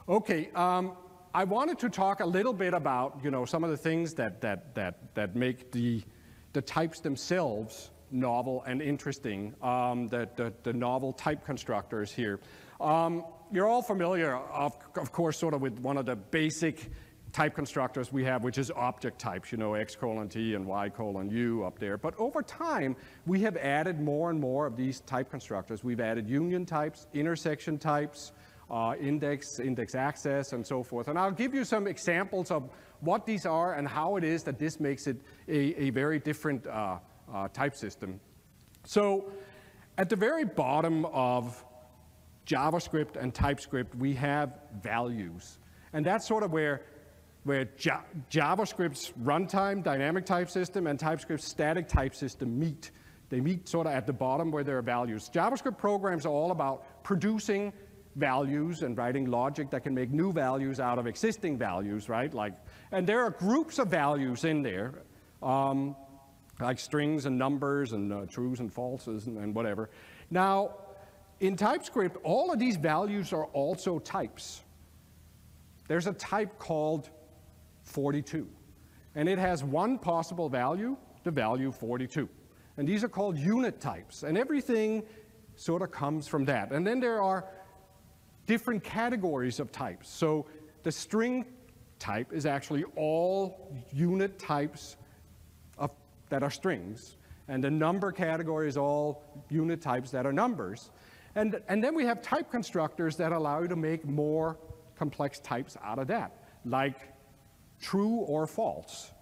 Okay, I wanted to talk a little bit about, some of the things that make the types themselves novel and interesting, the novel type constructors here. You're all familiar, of course, sort of with one of the basic type constructors we have, which is object types, X:(T) and Y:(U) up there. But over time, we have added more and more of these type constructors. We've added union types, intersection types, index access, and so forth. And I'll give you some examples of what these are and how it is that this makes it a very different type system. So at the very bottom of JavaScript and TypeScript, we have values. And that's sort of where JavaScript's runtime dynamic type system and TypeScript's static type system meet. They meet sort of at the bottom where there are values. JavaScript programs are all about producing values and writing logic that can make new values out of existing values, right? And there are groups of values in there, like strings and numbers and trues and falses and whatever. Now, in TypeScript, all of these values are also types. There's a type called 42, and it has one possible value, the value 42. And these are called unit types, and everything sort of comes from that. And then there are different categories of types. So the string type is actually all unit types that are strings, and the number category is all unit types that are numbers. And then we have type constructors that allow you to make more complex types out of that, like true or false.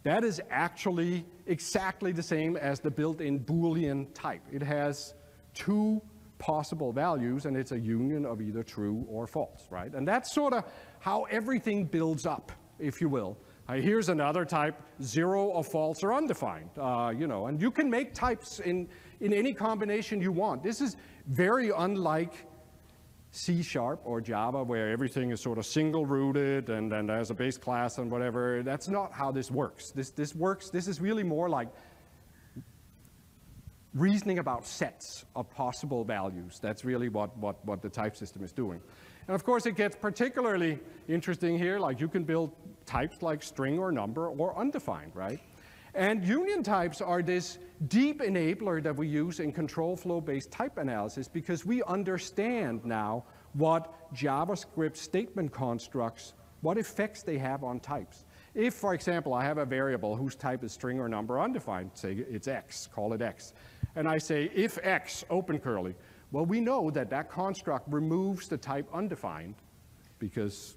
That is actually exactly the same as the built-in Boolean type. It has two possible values, and it's a union of either true or false, right? And that's sort of how everything builds up, if you will. Here's another type, 0 or false or undefined, and you can make types in any combination you want. This is very unlike C# or Java, where everything is sort of single-rooted and there's a base class and whatever. That's not how this works. This is really more like reasoning about sets of possible values. That's really what the type system is doing. And of course, it gets particularly interesting here, like you can build types like string or number or undefined, right? And union types are this deep enabler that we use in control flow-based type analysis because we understand now what JavaScript statement constructs, what effects they have on types. If, for example, I have a variable whose type is string or number undefined, say it's x, call it x, and I say if x, open curly, well, we know that that construct removes the type undefined because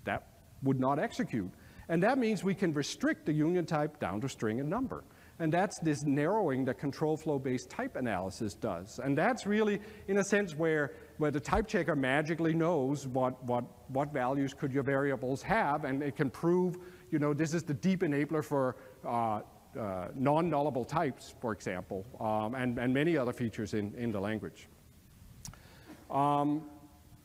that would not execute. And that means we can restrict the union type down to string and number. And that's this narrowing that control flow-based type analysis does. And that's really, in a sense, where the type checker magically knows what values could your variables have, and it can prove, this is the deep enabler for non-nullable types, for example, and many other features in the language.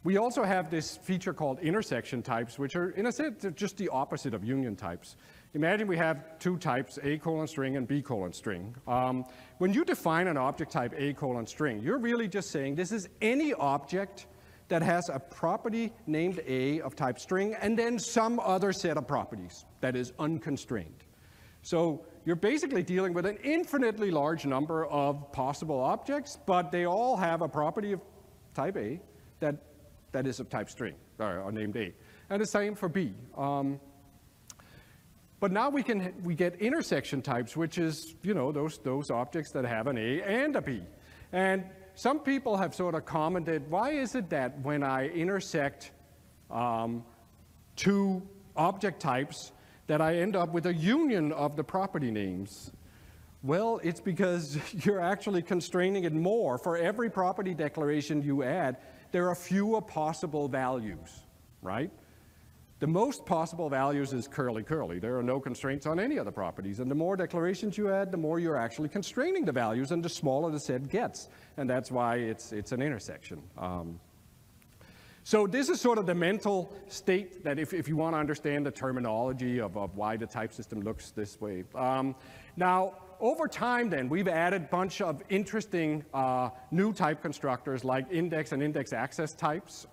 We also have this feature called intersection types, which are, in a sense, just the opposite of union types. Imagine we have two types, A:(string and B:(string). When you define an object type A:(string, you're really just saying this is any object that has a property named A of type string and then some other set of properties that is unconstrained. So you're basically dealing with an infinitely large number of possible objects, but they all have a property of type A that is of type string, or named A. And the same for B. But now we get intersection types, which is, those objects that have an A and a B. And some people have sort of commented, why is it that when I intersect two object types that I end up with a union of the property names? Well, it's because you're actually constraining it more. For every property declaration you add, there are fewer possible values, right? The most possible values is curly curly. There are no constraints on any of the properties. And the more declarations you add, the more you're actually constraining the values, and the smaller the set gets. And that's why it's an intersection. So this is sort of the mental state that if you want to understand the terminology of why the type system looks this way. Now, over time then, we've added a bunch of interesting new type constructors like index and index access types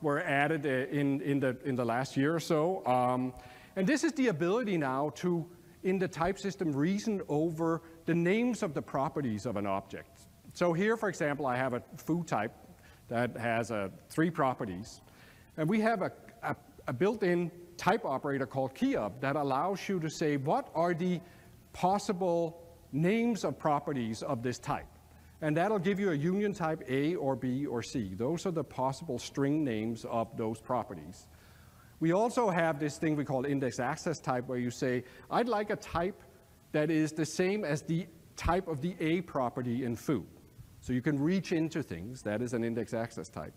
were added in the last year or so. And this is the ability now to, in the type system, reason over the names of the properties of an object. So here, for example, I have a foo type that has 3 properties. And we have a built-in type operator called keyup that allows you to say, what are the possible names of properties of this type? And that'll give you a union type A or B or C. Those are the possible string names of those properties. We also have this thing we call index access type, where you say, I'd like a type that is the same as the type of the A property in foo. So you can reach into things. That is an index access type.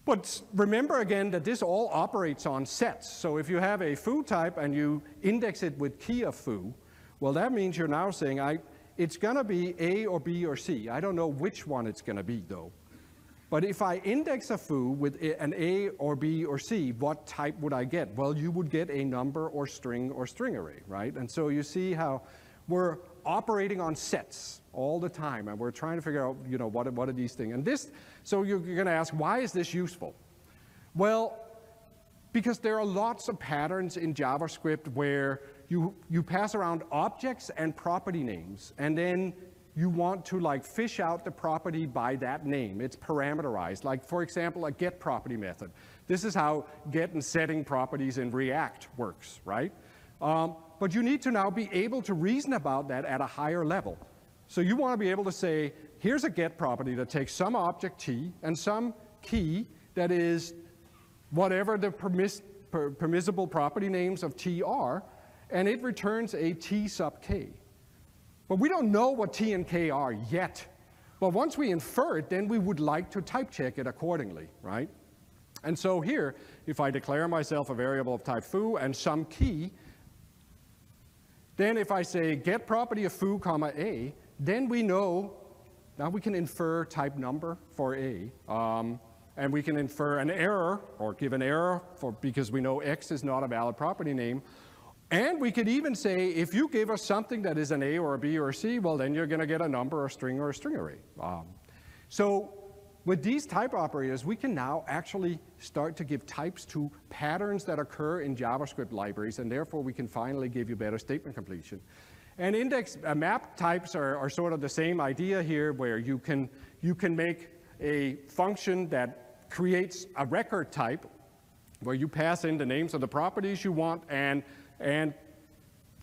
But remember again that this all operates on sets. So if you have a foo type and you index it with key of foo, well, that means you're now saying, it's going to be A or B or C. I don't know which one it's going to be, though. But if I index a foo with an A or B or C, what type would I get? Well, you would get a number or string array, right? And so you see how we're operating on sets all the time, and we're trying to figure out, what are these things? And this, so you're going to ask, why is this useful? Well, because there are lots of patterns in JavaScript where you pass around objects and property names, and then you want to fish out the property by that name. It's parameterized. Like, for example, a get property method. This is how get and setting properties in React works, right? But you need to now be able to reason about that at a higher level. So you want to be able to say, here's a get property that takes some object T and some key that is whatever the permissible property names of T are, and it returns a T sub K. But we don't know what T and K are yet. But once we infer it, then we would like to type check it accordingly, right? And so here, if I declare myself a variable of type foo and some key, then if I say get property of foo, comma A, then we know, now we can infer type number for A, and we can infer an error, or give an error because we know X is not a valid property name. And we could even say, if you give us something that is an A or a B or a C, well, then you're going to get a number or a string array. So with these type operators, we can now actually start to give types to patterns that occur in JavaScript libraries, and therefore we can finally give you better statement completion. And index map types are sort of the same idea here, where you can make a function that creates a record type, where you pass in the names of the properties you want and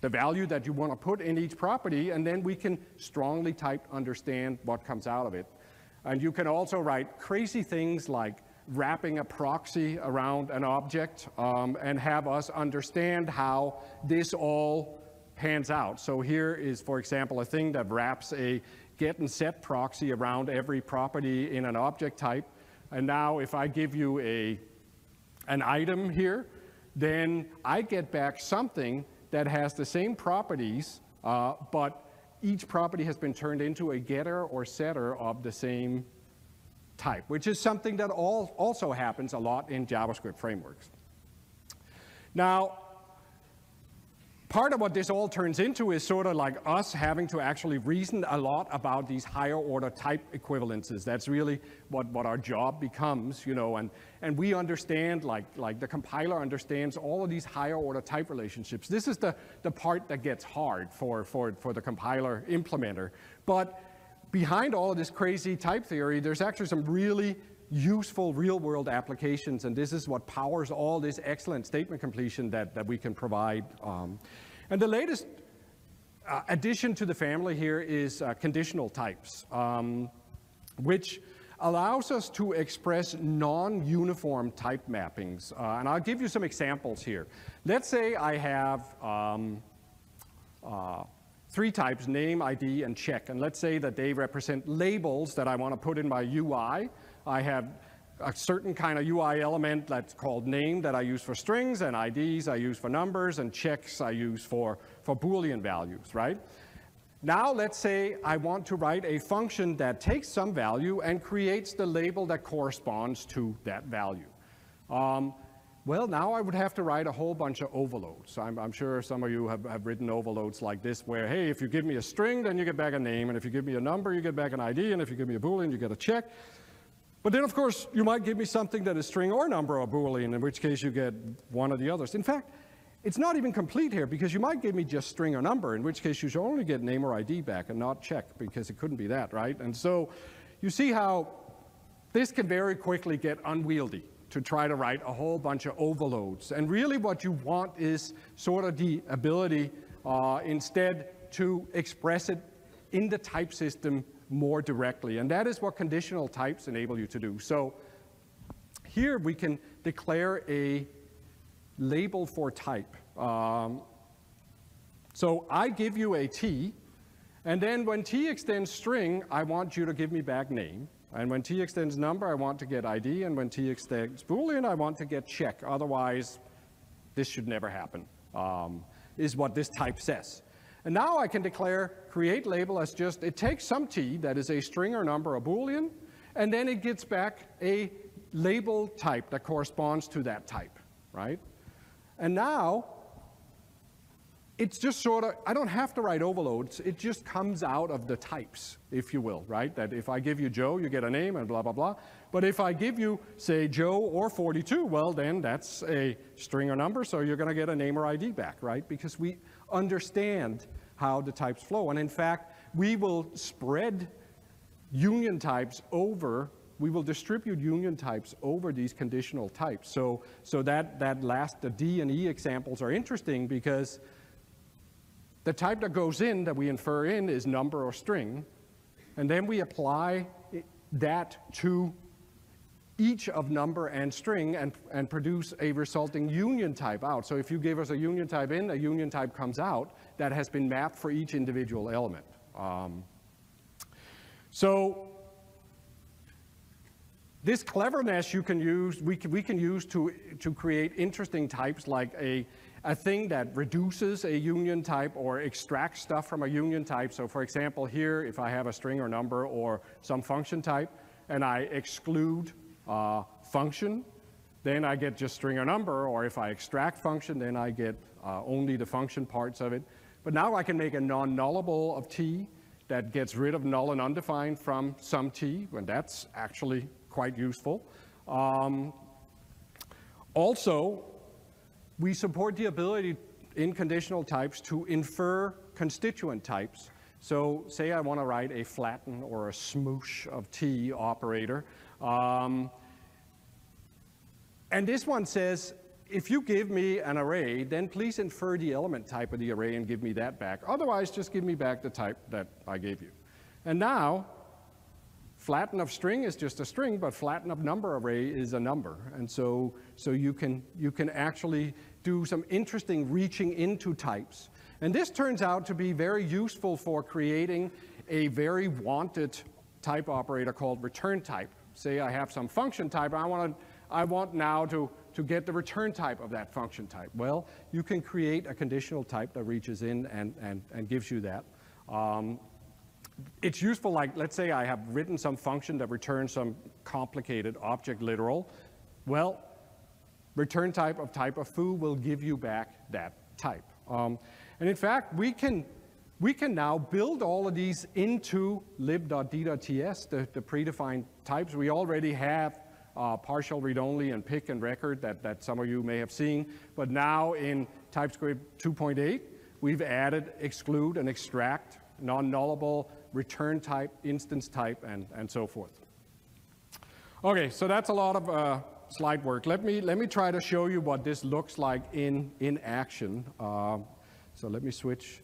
the value that you want to put in each property, and then we can strongly typed understand what comes out of it. And you can also write crazy things like wrapping a proxy around an object and have us understand how this all pans out. So here is, for example, a thing that wraps a get and set proxy around every property in an object type. And now if I give you an item here, then I get back something that has the same properties, but each property has been turned into a getter or setter of the same type, which is something that also happens a lot in JavaScript frameworks. Now, part of what this all turns into is sort of like us having to actually reason a lot about these higher order type equivalences. That's really what our job becomes, and we understand, like the compiler understands all of these higher order type relationships. This is the part that gets hard for the compiler implementer. But behind all of this crazy type theory, there's actually some really useful real-world applications, and this is what powers all this excellent statement completion that we can provide. And the latest addition to the family here is conditional types, which allows us to express non-uniform type mappings. And I'll give you some examples here. Let's say I have 3 types, name, ID, and check. And let's say that they represent labels that I want to put in my UI. I have a certain kind of UI element that's called name that I use for strings, and IDs I use for numbers, and checks I use for Boolean values, right? Now let's say I want to write a function that takes some value and creates the label that corresponds to that value. Well, now I would have to write a whole bunch of overloads. I'm sure some of you have written overloads like this, where, hey, if you give me a string, then you get back a name, and if you give me a number, you get back an ID, and if you give me a Boolean, you get a check. But then, of course, you might give me something that is string or number or Boolean, in which case you get one of the others. In fact, it's not even complete here, because you might give me just string or number, in which case you should only get name or ID back and not check, because it couldn't be that, right? And so you see how this can very quickly get unwieldy to try to write a whole bunch of overloads. And really what you want is sort of the ability instead to express it in the type system more directly. And that is what conditional types enable you to do. So here we can declare a label for type. So I give you a T, and then when T extends string, I want you to give me back name. And when T extends number, I want to get ID, and when T extends Boolean, I want to get check. Otherwise, this should never happen, is what this type says. And now I can declare create label as just, it takes some T, that is a string or number or Boolean, and then it gets back a label type that corresponds to that type, right? And now, it's just sort of, I don't have to write overloads, it just comes out of the types, if you will, right? That if I give you Joe, you get a name and blah, blah, blah. But if I give you, say, Joe or 42, well, then that's a string or number, so you're going to get a name or ID back, right? Because we understand how the types flow. And in fact, we will spread union types over, we will distribute union types over these conditional types. So that last, the D and E examples are interesting because the type that goes in, that we infer in, is number or string, and then we apply that to each of number and string and produce a resulting union type out. So if you give us a union type in, a union type comes out that has been mapped for each individual element. So this cleverness you can use, we can use to create interesting types, like a thing that reduces a union type or extracts stuff from a union type. So for example, here, if I have a string or number or some function type, and I exclude function, then I get just string or number, or if I extract function, then I get only the function parts of it. But now I can make a non-nullable of T that gets rid of null and undefined from some T, and that's actually quite useful. Also, we support the ability in conditional types to infer constituent types. So say I want to write a flatten or a smoosh of T operator. And this one says, if you give me an array, then please infer the element type of the array and give me that back. Otherwise, just give me back the type that I gave you. And now, flatten of string is just a string, but flatten of number array is a number. And so you can actually do some interesting reaching into types. And this turns out to be very useful for creating a very wanted type operator called return type. Say I have some function type, I want now to get the return type of that function type. Well, you can create a conditional type that reaches in and gives you that. It's useful, like, let's say I have written some function that returns some complicated object literal. Well, return type of foo will give you back that type. And in fact, we can now build all of these into lib.d.ts, the predefined types. We already have partial read-only and pick and record that some of you may have seen. But now in Typescript 2.8, we've added exclude and extract, non-nullable, return type, instance type, and so forth. Okay, so that's a lot of slide work. Let me try to show you what this looks like in action. So let me switch